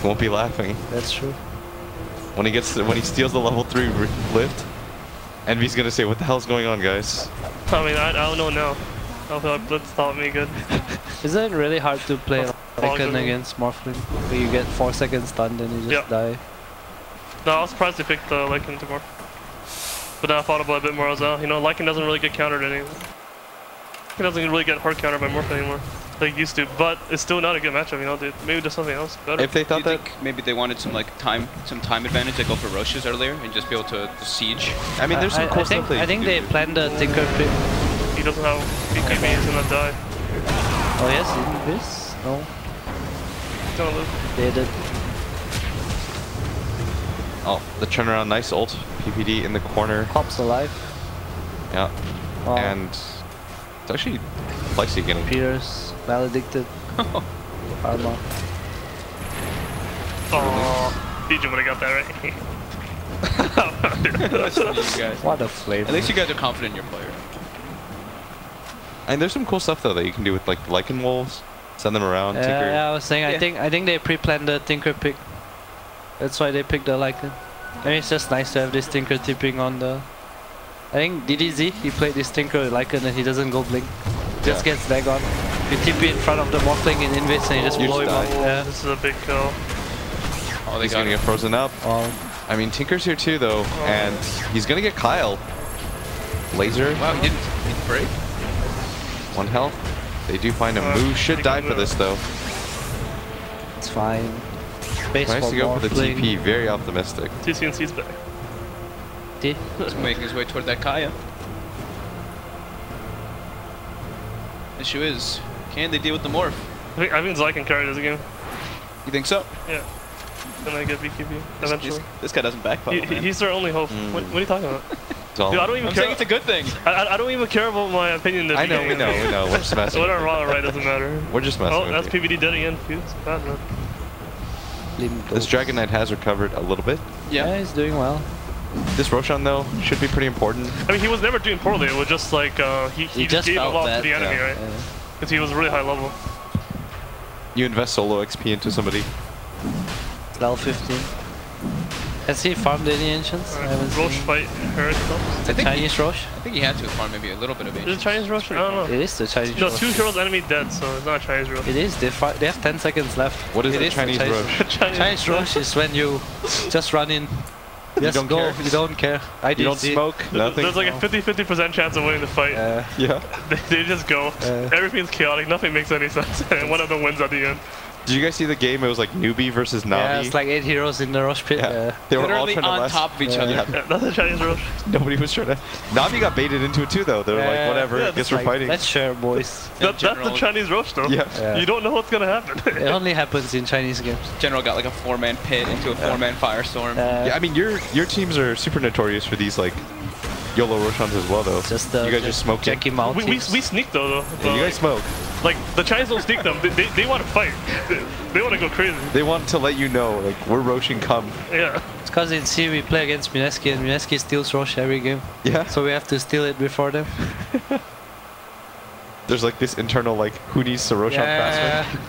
you won't be laughing.
That's true.
When he steals the level 3 lift, Envy's gonna say, what the hell's going on, guys?
I mean, I don't know now. I feel like Blitz taught me good.
Isn't it really hard to play Lycan
good.
against Morphling? Where you get 4 seconds stunned and you just die.
No, I was surprised they picked Lycan to more. But then I thought about it a bit more as well. You know, Lycan doesn't really get countered anymore. He doesn't really get hard countered by Morph anymore. Like he used to, but it's still not a good matchup, you know, dude. Maybe there's something else better.
If they
Do you
thought that,
think maybe they wanted some time advantage, like go for Roches earlier and just be able to siege?
I mean, there's some cool stuff
I think they planned the Tinker pick.
He doesn't have BKB, he's gonna die.
Oh yes, in this? No.
He's gonna live.
They did.
oh, the turnaround, nice ult, PPD in the corner,
Pop's alive.
yeah,
Oh,
and it's actually Flexi getting
Peters, maledicted. Arma.
Oh, DJ would have got that right.
That's funny, you guys.
What a flame.
At least you guys are confident in your player.
And there's some cool stuff though that you can do with like Lycan wolves, send them around, Tinker.
Yeah, I was saying,
Yeah.
I think they pre-planned the Tinker pick. That's why they picked the Lycan. I mean, it's just nice to have this Tinker tipping on the... I think DDZ, he played this Tinker with Lycan and he doesn't go blink. Just
Yeah.
gets lag on. You TP in front of the Morphling in invis and you just
You
blow
just
him up.
die.
Yeah.
This is a big kill.
Oh, they
He's
got
gonna
it.
get frozen up.
Oh,
I mean, Tinker's here too though, and he's gonna get Kyle. Laser,
Wow, he didn't break?
1 health. They do find him. Moo should
he
die
can
for this though.
it's fine. Space
Nice
for
to go for the
Morphling.
TP, very optimistic.
TCNC's back.
He's making his way toward that Kaya. Issue is, can they deal with the morph?
I think Zy can carry this game.
You think so?
Yeah. Gonna get BKB eventually.
This guy doesn't backpedal, man.
He's their only hope. What are you talking about?
It's all-
Dude, I don't even
I'm
care.
saying it's a good thing.
I don't even care about my opinion.
I know, we know. We're just messing.
Whatever, wrong or right doesn't matter.
We're just messing
Oh,
with
that's
you.
PBD dead again. Dude, it's bad, man.
This Dragon Knight has recovered a little bit.
Yeah, he's doing well.
This Roshan though should be pretty important.
I mean, he was never doing poorly. It was just like he just gave a
felt
lot
bad.
to the enemy,
Yeah.
right? Because he was really high level.
You invest solo XP into somebody.
Level 15. Has he farmed any ancients? I haven't
Roche
seen.
fight Herod stuff.
The Chinese Roche?
I think he had to farm maybe a little bit of
Is it Chinese Roche? I don't know.
It is the Chinese
No,
Roche.
2 heroes enemy dead, so it's not a Chinese Roche.
It is. They have 10 seconds left.
What is
It
a Chinese Roche?
Chinese Roche is when you just run in. Just
don't
go.
care?
You don't care.
You don't smoke, nothing.
There's like a 50% chance of winning the fight.
Yeah.
They just go. Everything's chaotic. Nothing makes any sense. And one of them wins at the end.
Did you guys see the game? It was like newbie versus Navi.
Yeah, it's like 8 heroes in the Roche pit.
Yeah. They were all
literally
trying to
on
last.
top of each other.
Yeah.
That's a Chinese Roche.
Nobody was trying to. Navi got baited into it too, though. They're like, whatever.
Yeah,
guess we're fighting.
Let's share, boys.
That's the Chinese Roche, though.
Yeah.
You don't know what's gonna happen.
It only happens in Chinese games.
General got like a 4-man pit into a 4-man firestorm.
Yeah, I mean, your teams are super notorious for these like YOLO Roshans as well, though.
Just
you guys just smoke
Jackie Mount.
we sneak though.
Yeah, you guys smoke.
Like the Chinese don't sneak them. They want to fight. They want to go crazy.
They want to let you know, like, we're Roshin come.
Yeah.
It's because in C we play against Mineski and Mineski steals Roche every game.
Yeah.
So we have to steal it before them.
There's like this internal like, who needs to Roshan faster?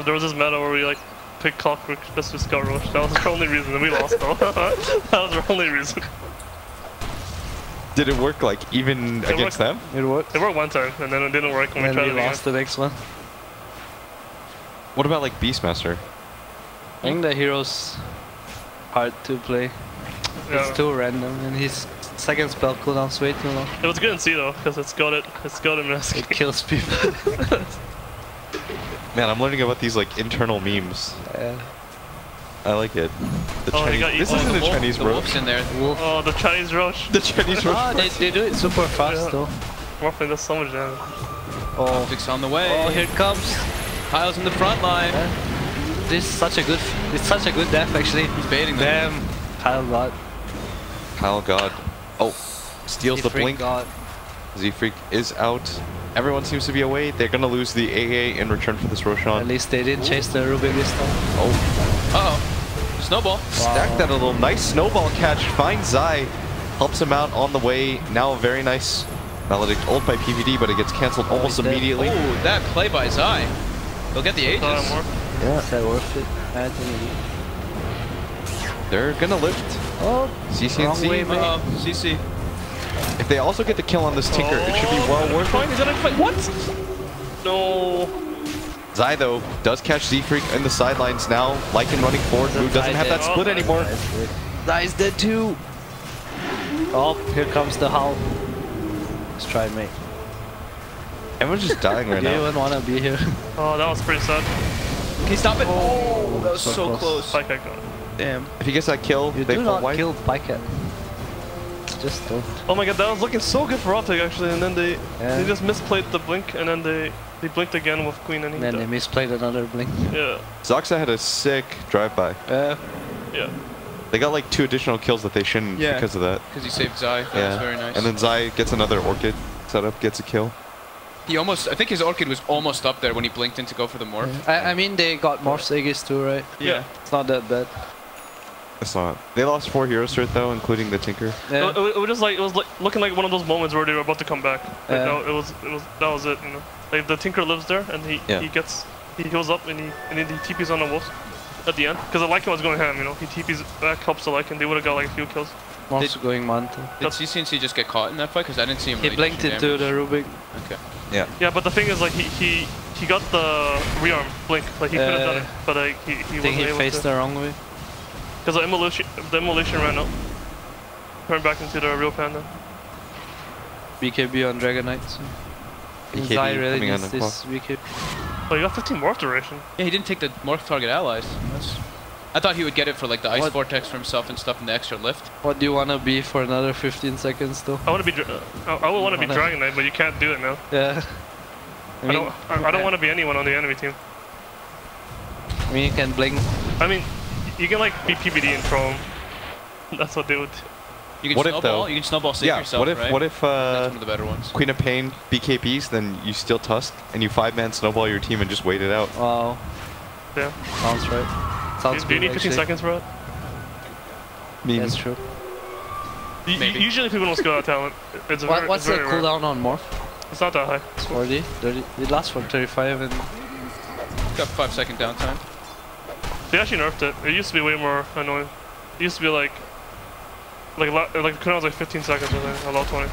There was this meta where we like picked Clockwork just to scout Roche. That was the only reason, and we lost though. That was the only reason.
Did it work like even against them?
It worked.
It worked one time, and then it didn't work when we
And
tried
we
it again.
lost the next one.
What about like Beastmaster?
I think the hero's hard to play.
Yeah.
It's too random and his second spell cooldown's way too long.
It was good in C though, because it's got mask.
It kills people.
Man, I'm learning about these like internal memes. I like it. The
Oh, he
Chinese.
got
This
eaten.
isn't a
Wolf-
Chinese
The
Roche.
wolf's in there.
Wolf.
Oh, the Chinese Roche.
The Chinese Roche.
Ah, they do it super fast
Yeah.
though.
Morphling does so much damage.
Oh,
Optic's on the way.
oh, here it comes.
Kyle's in the front line.
This is such a good. It's such a good death actually.
He's baiting them.
Damn, Kyle God.
Kyle God. Oh, steals the
Freak
blink.
God.
Z-Freak is out. Everyone seems to be away. They're gonna lose the AA in return for this
At
Roshan.
least they didn't chase the Rubik this time.
Oh,
Uh-oh. Snowball.
stack that a little. Nice snowball catch. Finds Zai. Helps him out on the way. Now a very nice Maledict ult by PVD, but it gets cancelled almost
he's dead.
immediately.
Oh, that play by Zai. They'll get the Aegis.
Yeah.
Is that worth it? I think
They're gonna lift.
Oh,
CCNC.
way, man.
Uh-oh, CC.
If they also get the kill on this Tinker, it should be well worth it.
He's gonna fight. What? No.
Zai, though, does catch Z-Freak in the sidelines now. Lycan running forward. Moo doesn't have that split anymore.
Zai's dead too. Oh, here comes the howl. Let's try, mate.
Everyone's just dying right
Do you
now.
even want to be here?
Oh, that was pretty sad.
Can you stop it? Oh, that was
so
so
close.
close.
Spike icon.
Damn.
If he gets that kill,
You
they
do
fall
not
white.
kill Pycat. Just don't.
Oh my god, that was looking so good for Optic actually, and then they
Yeah.
just misplayed the blink, and then they blinked again with Queen, and he
And then they
died.
misplayed another blink.
Yeah,
Zoxa had a sick drive-by.
yeah.
They got like 2 additional kills that they shouldn't
Yeah.
because of that.
Because he saved Zai. That
Yeah.
was very nice.
And then Zai gets another Orchid setup, gets a kill.
he almost, I think his Orchid was almost up there when he blinked in to go for the morph.
I mean, they got Morph's Aegis too, right?
Yeah.
It's not that bad.
It's not. They lost 4 heroes to it though, including the Tinker.
Yeah.
It was just like looking like one of those moments where they were about to come back. Like,
Yeah.
no, that was it. You know, like the Tinker lives there, and he heals up, and he TPs on the wolf at the end because the Lycan was going ham. You know, he TPs back, helps the Lycan. They would have got like a few kills.
Morph's going Manta.
Did CCNC just get caught in that fight? Because I didn't see him
He
really
blinked
do
into the
damage.
Rubik.
Okay.
Yeah, but the thing is, like he got the rearm blink. Like he could have done it, but like he
I think
wasn't
he
able
faced
to.
the wrong way.
Because the immolation ran out. Turned back into the real panda.
BKB on Dragon Knight. So.
BKB
Zai really
coming on
needs
the
this BKB.
Oh, you got 15 morph duration.
Yeah, he didn't take the morph target allies. I thought he would get it for like the ice
What?
vortex for himself and stuff and the extra lift.
What do you want to be for another 15 seconds though?
I want to be. I would want to be Dragon Knight, but you can't do it now.
Yeah.
I don't want to be anyone on the enemy team.
I mean, you can blink.
I mean, you can like be PBD and throw him. That's what they would.
You can
What if,
snowball.
though?
You can snowball save
Yeah,
yourself,
what if
right?
what if
That's one of the better ones.
Queen of Pain BKBs, then you steal Tusk and you 5-man snowball your team and just wait it out.
Wow.
Yeah.
Sounds right. Sounds
Do you
good,
need 15
actually.
seconds for it?
I mean,
That's true.
Maybe.
Usually people don't skill out talent. It's very,
What's
it's
the
very rare.
cooldown on Morph?
It's not that high.
40? 30? It lasts for 35 and...
Got 5-second downtime.
They actually nerfed it. It used to be way more annoying. It used to be like the cooldown was like 15 seconds or something, allow 20.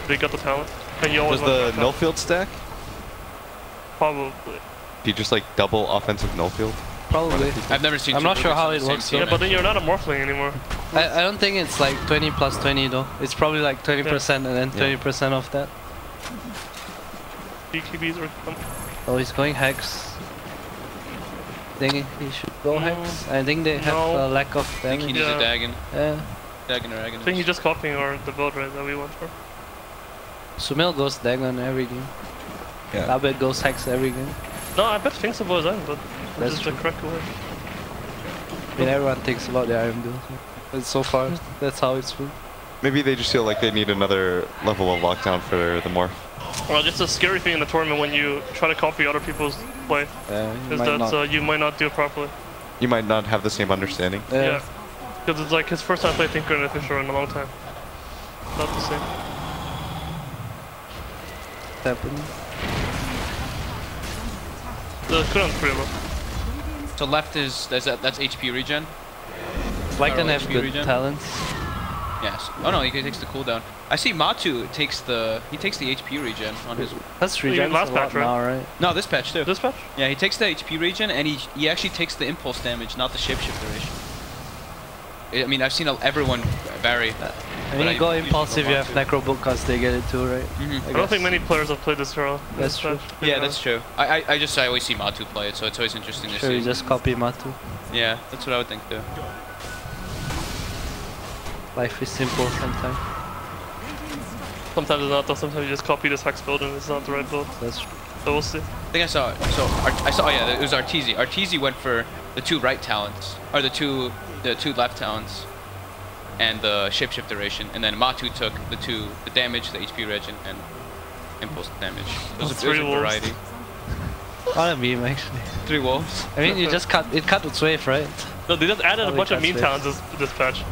They got the talent. And you always
does the null field stack?
Probably.
Do you just like double offensive null field?
Probably.
I've never seen.
I'm not sure how it works.
Yeah, but then you're not a morphling anymore.
I don't think it's like 20 plus 20 though. It's probably like 20% and then 30% of that.
BKBs are.
Oh, he's going Hex. I think he should go Hex. I think they have a lack of
damage. I think he needs a Dagon.
Yeah.
Dagon or Agon.
I think he's just copying the build right that we went for.
Sumil goes Dagon every game.
Yeah.
Abed goes Hex every game.
No, I bet Finksable is in, but that's just the correct way.
I mean, everyone thinks about the Iron build. But so far, that's how it's been.
Maybe they just feel like they need another level of lockdown for the morph.
Well, just a scary thing in the tournament when you try to copy other people's play is that you might not do it properly.
You might not have the same understanding.
Yeah. Because it's like his first time playing Tinker in a official in a long time. Not the same.
Happening.
The cooldown's pretty low.
So left is that's HP regen.
Lycan have good talents.
Yes. Oh no, he takes the cooldown. I see Matu takes the HP regen on his.
That's regen
last patch, right?
Now, right?
No, this patch too.
This patch?
Yeah, he takes the HP regen and he actually takes the impulse damage, not the shapeshift duration. I mean, I've seen everyone vary.
I mean, you go impulsive, you have Necrobook because they get it too, right?
I don't think many players have played this hero.
That's true.
Yeah, that's true. I always see Matu play it, so it's always interesting to see.
You just copy Matu.
Yeah, that's what I would think too.
Life is simple sometimes.
Sometimes it's not though, sometimes you just copy this Hex build and it's not the right build.
That's true.
So we'll see.
I think I saw it. So I saw, oh yeah, it was Arteezy. Arteezy went for the 2 right talents, or the two left talents, and the shapeshift duration, and then Matu took the damage, the HP regen, and impulse damage. Those are a variety.
What a meme actually.
3 wolves.
I mean, you just cut with Wave, right?
No, they just added a bunch of meme talents this patch.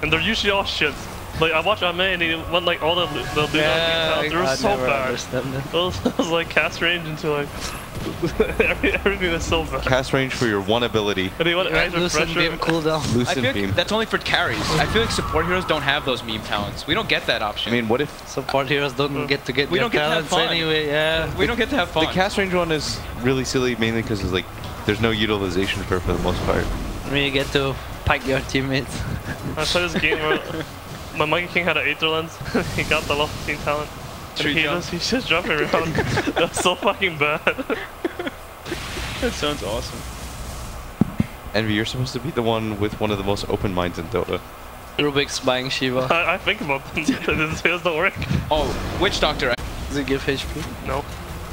And they're usually all shit. Like, I watched Ame and he went like all the meme talents. They were so bad. It was like cast range into like everything was so bad.
Cast range for your one ability.
And he went
Lucent Beam cooldown.
Lucent Beam.
That's only for carries. I feel like support heroes don't have those meme talents. We don't get that option.
I mean, what if
support heroes don't get to get
we don't get to have fun
anyway? Yeah.
We don't get to have fun.
The cast range one is really silly, mainly because it's like there's no utilization for the most part.
I mean, you get to pike your teammates.
I played this game where my Monkey King had an Aether Lens. He got the level 15 talent. And he's just jumping around. That's so fucking bad.
That sounds awesome.
Envy, you're supposed to be the one with one of the most open minds in Dota.
Rubik's buying Shiva.
I think about them. His fails don't work.
Oh, Witch Doctor.
Does it give HP?
No.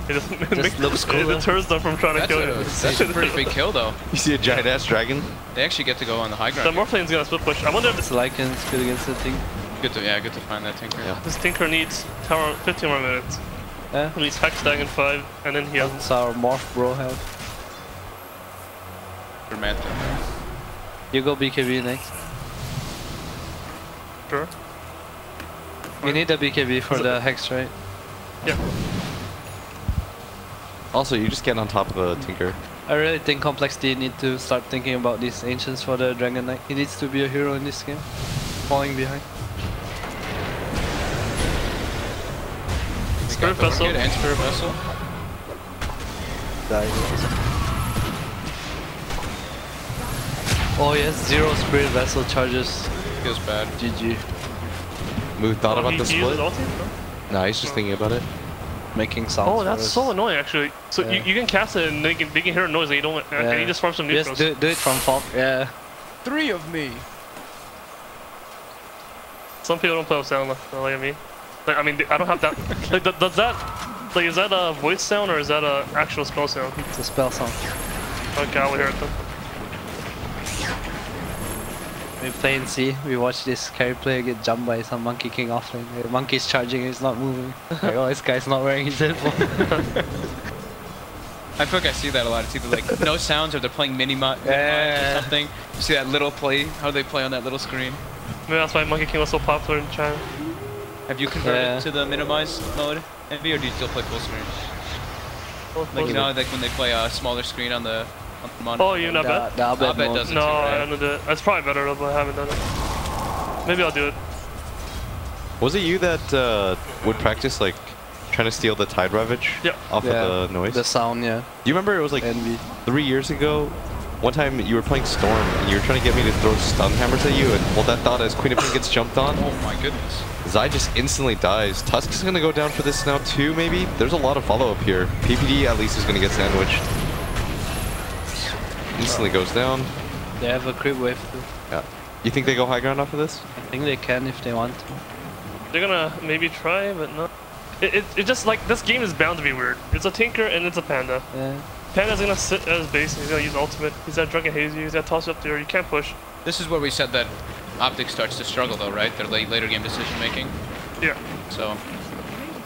It
just looks cool.
It deters them from trying to kill you.
That's a pretty big kill though.
You see a giant ass dragon?
They actually get to go on the high ground.
The Morphlane's gonna split push. I wonder if
it's Lycan, it's good against the thing.
Good to find that Tinker.
Yeah.
This Tinker needs 15 more minutes.
Yeah.
He needs Hex Dag in 5, and then he has.
That's our Morph bro have.
Romantic.
You go BKB next.
Sure.
We need a BKB for the Hex, right?
Yeah.
Also, you just get on top of the Tinker.
I really think Complexity need to start thinking about these Ancients for the Dragon Knight. He needs to be a hero in this game. Falling behind.
Spirit Vessel.
And Spirit Vessel.
Oh yes, 0 Spirit Vessel charges.
Feels bad.
GG.
Moo thought about the
He uses
split?
ulti?
No, he's just thinking about it.
Making sounds.
Oh, that's so annoying actually. So
Yeah.
you can cast it and they can hear a noise and you don't. And you just farm some neutrals.
Just do it from Falk. Yeah.
3 of me.
Some people don't play with sound like me. Like, I mean, I don't have that. Like, does that? Like, is that a voice sound or is that a actual spell sound?
It's a spell sound.
Okay, I will hear it then.
We play in C, we watch this carry player get jumped by some Monkey King offlane. The monkey's charging, he's not moving. Like, oh, this guy's not wearing his headphone.
I feel like I see that a lot. It's either like no sounds or they're playing minimize or something. You see that little play, how they play on that little screen.
Maybe that's why Monkey King was so popular in China.
Have you converted to the minimize mode, Envy, or do you still play full screen? Like, you know, like when they play a smaller screen on the on the monitor.
Oh, you not bet?
The Abed
Abed
mode.
does it
No,
too,
I
right?
haven't done it. It's probably better though, but I haven't done it. Maybe I'll do it.
Was it you that would practice like trying to steal the Tide Ravage off of the noise?
The sound, yeah.
Do you remember it was like
Envy.
3 years ago? One time you were playing Storm and you were trying to get me to throw stun hammers at you, and hold that thought as Queen of Pink gets jumped on.
Oh my goodness.
Zai just instantly dies. Tusk's gonna go down for this now too, maybe? There's a lot of follow-up here. PPD at least is gonna get sandwiched. Instantly goes down.
They have a creep wave too.
Yeah. You think they go high ground off of this?
I think they can if they want to.
They're gonna maybe try, but no. It just like, this game is bound to be weird. It's a Tinker and it's a Panda.
Yeah.
Panda's gonna sit at his base, he's gonna use ultimate, he's gonna Drunken Haze you, he's gonna toss you up there, you can't push.
This is where we said that Optic starts to struggle though, right? Their later game decision making.
Yeah.
So
I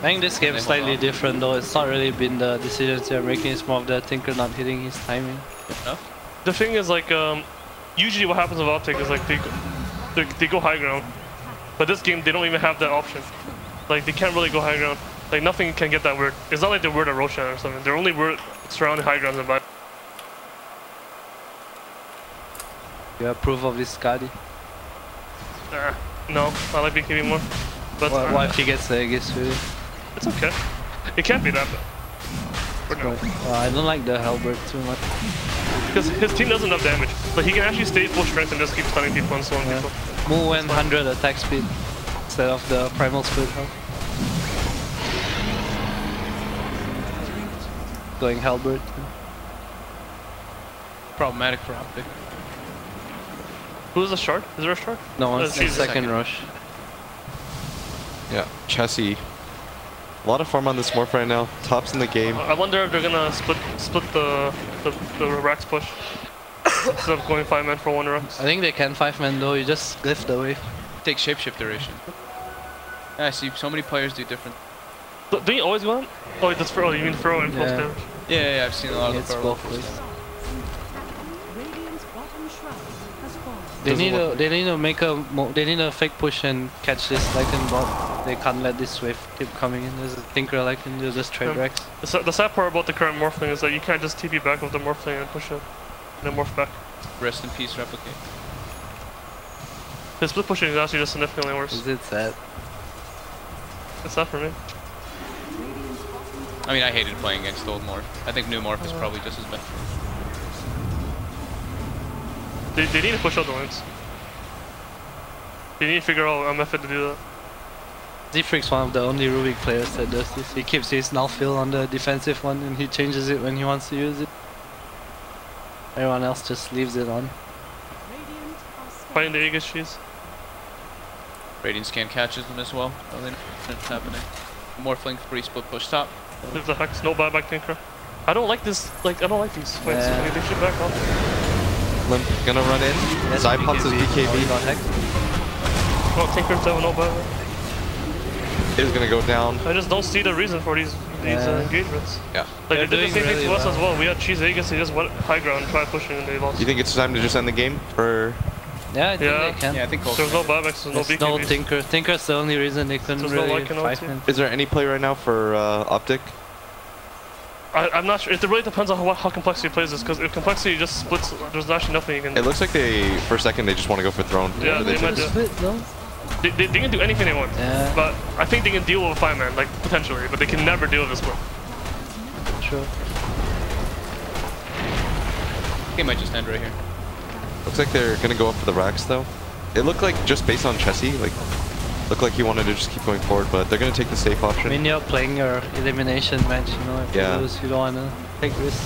think this game is
They hold
slightly
on.
different though. It's not really been the decisions they're making, it's more of the Tinker not hitting his timing.
no?
The thing is like, usually what happens with Optic is like they go high ground, but this game they don't even have that option. Like they can't really go high ground. Like nothing can get that word. It's not like they're word at Roshan or something. They're only word surrounding high grounds and by.
You approve of this Skadi?
No, I like BKB more. But
What if he gets the Aegis with it?
it's okay. It can't be that bad. For now.
I don't like the Halberd too much.
Because his team does enough damage. Like he can actually stay full strength and just keep stunning people and slowing people.
Mu went 100 attack speed instead of the primal split health. Going Halberd.
Problematic for Optic.
Who's the shard? Is there a shard?
No, it's the
she's
second rush.
Yeah. Chassis. A lot of farm on this Morph right now. Top's in the game.
I wonder if they're gonna split the Rax push instead of going 5 men for 1 Rax.
I think they can 5-man though, you just lift the wave.
Take shapeshift duration. Yeah, I see so many players do different.
Do you always go on? Oh, it does throw. You mean throw and post damage?
Yeah, I've seen a lot of
It's
the
both ways. They need to make a they need a fake push and catch this Lycan bot. They can't let this wave keep coming in. There's a Tinker Lycan, they'll just trade Rex.
The sad part about the current Morphling is that you can't just TP back with the Morphling and push it and then morph back.
Rest in peace, replicate.
His split pushing is actually just significantly worse.
Is it sad?
It's sad for me.
I mean, I hated playing against old Morph. I think new Morph is probably just as bad.
They need to push out the lanes. They need to figure out a method to do that.
Z-Freak's one of the only Rubik players that does this. He keeps his null fill on the defensive one and he changes it when he wants to use it. Everyone else just leaves it on.
Fighting the Aegis cheese.
Radiant scan catches them as well. Oh, they know it's happening. Morphling free split push top.
There's a hex, no buyback Tinker. I don't like this, like, I don't like these fights.
Yeah.
Like, they should back off.
Limp gonna run in. Zai pops his
Oh,
BKB.
he got hacked.
Oh, Tinker's have no buyback.
Is gonna go down.
I just don't see the reason for these
Yeah.
engagements.
Yeah.
Like,
They're
they did the
doing
same thing
really
to us
well.
as well. We had cheese Aegis, they just went high ground, tried pushing, and they lost.
You think it's time to just end the game? Or
Yeah, I think
Yeah.
they can.
Yeah, I think
There's no buybacks, there's no
There's no
BKBs.
Tinker. Tinker's the only reason they couldn't
There's no
really
Lycan
fight
ulti.
him.
is there any play right now for Optic?
I'm not sure. It really depends on how Complexity plays this, because if Complexity just splits, there's actually nothing you can
It
do.
looks like they, for a second, they just want to go for Throne.
Yeah,
Or
they might
just-
do.
Split, no?
They can do anything they want.
Yeah,
But I think they can deal with a 5-man, like, potentially, but they can never deal with a split.
true.
Game might just end right here.
Looks like they're gonna go up for the racks though. It looked like just based on Chessie, like looked like he wanted to just keep going forward, but they're gonna take the safe
I
option.
mean, you're playing your elimination match, you know, if
Yeah.
you lose, you don't wanna take risks.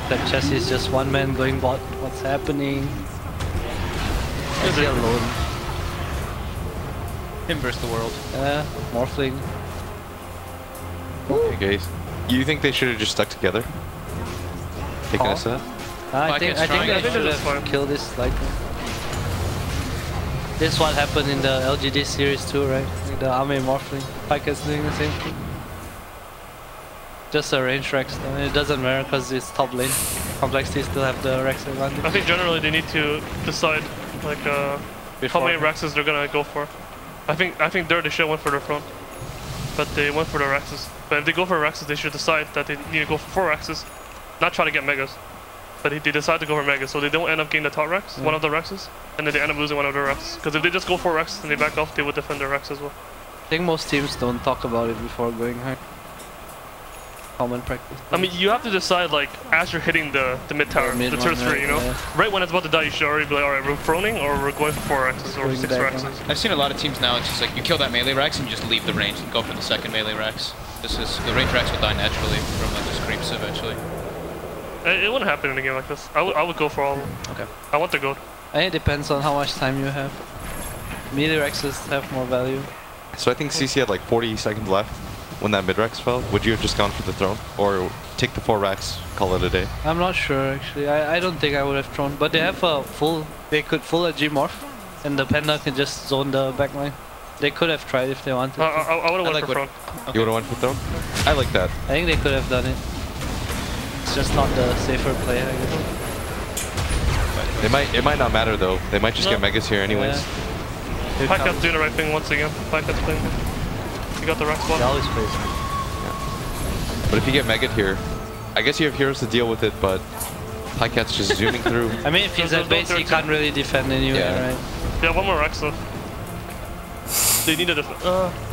That chassis is just one man going bot. What's happening? Is he alone?
Him versus the world.
Morphling.
Okay, guys. You think they should have just stuck together? Taking
Huh?
a set?
I think they
I think
should
that's fine.
have killed this like. This is what happened in the LGD series too, right? Like the Ame Morphling. Pyke's doing the same thing. Just a range Rex though. It doesn't matter because it's top lane. Complexity still have the Rex advantage.
I think generally they need to decide, like, how many Rexes they're gonna go for. I think there they should have went for the front, but they went for the Rexes. But if they go for Rexes, they should decide that they need to go for 4 Rexes, not try to get megas. But they decide to go for megas, so they don't end up getting the top Rex, one of the Rexes, and then they end up losing one of their Rex. Because if they just go for Rex and they back off, they would defend their Rex as well.
I think most teams don't talk about it before going high. Common practice.
I mean, you have to decide, like, as you're hitting the mid tower, the tier 3, you know? Yeah. Right when it's about to die, you should already be like, alright, we're proning or we're going for 4 Rexes or 6 Rexes.
I've seen a lot of teams now, it's just like, you kill that melee Rex and you just leave the range and go for the second melee Rex. This is, the range Rex will die naturally from like those creeps eventually.
It wouldn't happen in a game like this. I would go for all of them.
Okay.
I want the gold.
And it depends on how much time you have. Melee Rexes have more value.
So I think CC had like 40 seconds left when that mid-Rex fell. Would you have just gone for the throne? Or take the 4 Rex, call it a day?
I'm not sure actually. I don't think I would have thrown. But they have a full... They could full a G-Morph. And the Panda can just zone the backline. They could have tried if they wanted.
I would have went for throne.
Okay. You would have went for throne? I like that.
I think they could have done it. It's just not the safer play, I guess.
It might not matter though. They might just get megas here anyways.
Yeah.
Pycat's doing the right thing once again. Pycat's playing good. You got the Rex spot.
He always plays.
Yeah. But if you get megged here, I guess you have heroes to deal with it, but Pycat's just zooming through.
I mean, if he's at base, he can't really defend anyway, right?
Yeah, one more Rex though. They need a defend.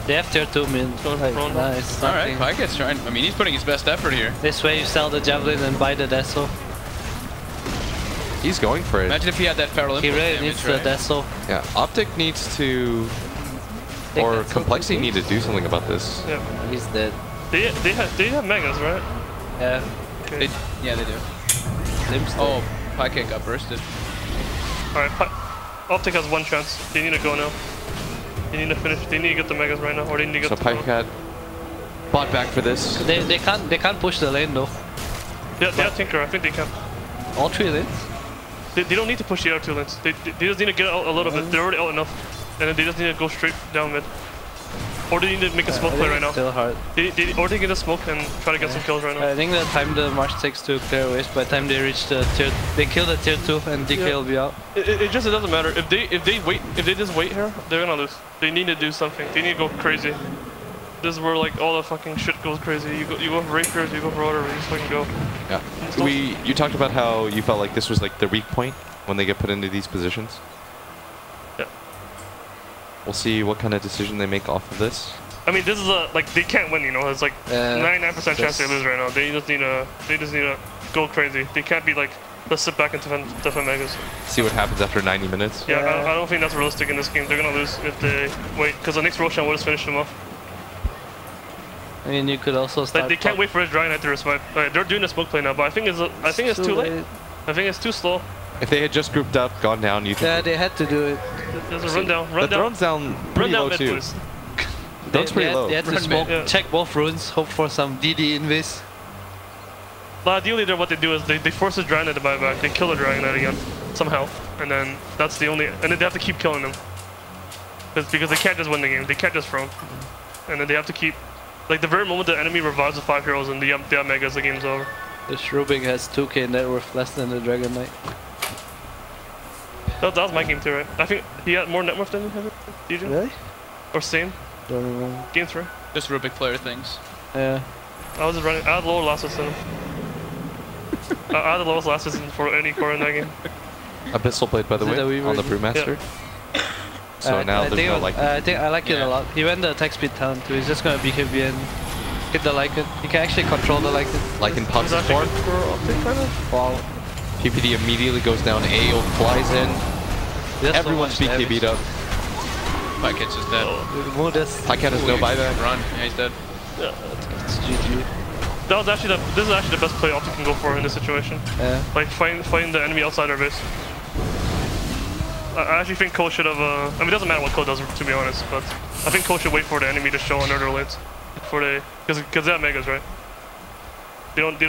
They have tier 2 mid. Nice.
Alright, Pycat's trying. I mean, he's putting his best effort here.
This way you sell the Javelin and buy the Deso.
He's going for it.
Imagine if he had that feral
He
impulse
really
damage,
needs
right?
the Deso.
Yeah, Optic needs to... Or Complexity need to do something about this.
Yeah.
He's dead.
They have megas, right?
Yeah.
Okay.
Yeah, they do. Oh, Pycat got bursted.
Alright, Optic has 1 chance. They need to go now. They need to finish. They need to get the megas right now, or they need to get.
So Pycat bought back for this.
They can't push the lane though.
Yeah, they have Tinker. I think they can.
All 3 lanes?
They don't need to push the other 2 lanes. They just need to get out a little bit. They're already out enough, and then they just need to go straight down mid. Or they need to make a smoke play right now.
Still hard.
Or they get a smoke and try to get some kills right now.
I think the time the march takes to clear waste, by the time they reach the tier, they kill the tier 2 and DK will be out.
It doesn't matter. If they just wait here, they're gonna lose. They need to do something. They need to go crazy. This is where like all the fucking shit goes crazy. You go for Rakers, you go for whatever, you just fucking go.
Yeah. You talked about how you felt like this was like the weak point when they get put into these positions.
Yeah.
We'll see what kind of decision they make off of this.
I mean, this is like they can't win, you know. It's like 99% chance they lose right now. They just need to go crazy. They can't be like, let's sit back and defend megas.
See what happens after 90 minutes.
Yeah, I don't think that's realistic in this game. They're gonna lose if they wait, because the next Roshan would have finished them off.
I mean, you could also start.
Like, they can't wait for his Dry Knight to revive. They're doing a smoke play now, but I think it's too late. I think it's too slow.
If they had just grouped up, gone down, you think...
Yeah, they had to do it.
There's a run down.
The throne's down pretty low too. Throne's pretty low.
They had to smoke, check both runes, hope for some DD invis.
Well, ideally, what they do is they force his Dry Knight to buy back. They kill the Dry Knight again, somehow, and then that's the only. And then they have to keep killing them. Because they can't just win the game. They can't just throw. And then they have to keep. Like, the very moment the enemy revives the 5 heroes and they have megas, the game's over.
This Rubik has 2k net worth less than the Dragon Knight.
That was my game too, right? I think he had more net worth than you, DJ?
Really?
Or same?
Don't remember.
Game 3.
Just Rubik player things.
Yeah.
I was just running. I had lower last assist than him. I had the lowest last assist for any core in that game.
Abyssal played, by the way, on the Brewmaster.
Yeah.
So now there's no like.
I think I like it a lot. He went the attack speed talent too. He's just gonna BKB and hit the Lycan. He can actually control the Lycan.
Lycan pops his form.
Wow.
PPD immediately goes down. AO flies in. Everyone's BKB'd up.
Pycat's is dead.
Pycat has no buyback.
Run. Yeah, he's dead.
Yeah.
It's GG.
That was actually this is actually the best play Optic can go for in this situation.
Yeah.
Like find the enemy outside our base. I actually think Cole should have. I mean, it doesn't matter what Cole does, to be honest, but I think Cole should wait for the enemy to show under their lanes, because they have megas, right? They don't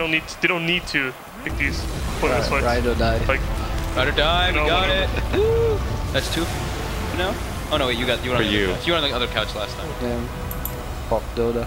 need to pick these pointless fights.
Ride or die.
Like,
ride or die. We got it. Woo! That's 2. No. Oh no, wait, you were on the other couch. You were on the other couch last time.
Damn. Fuck Dota.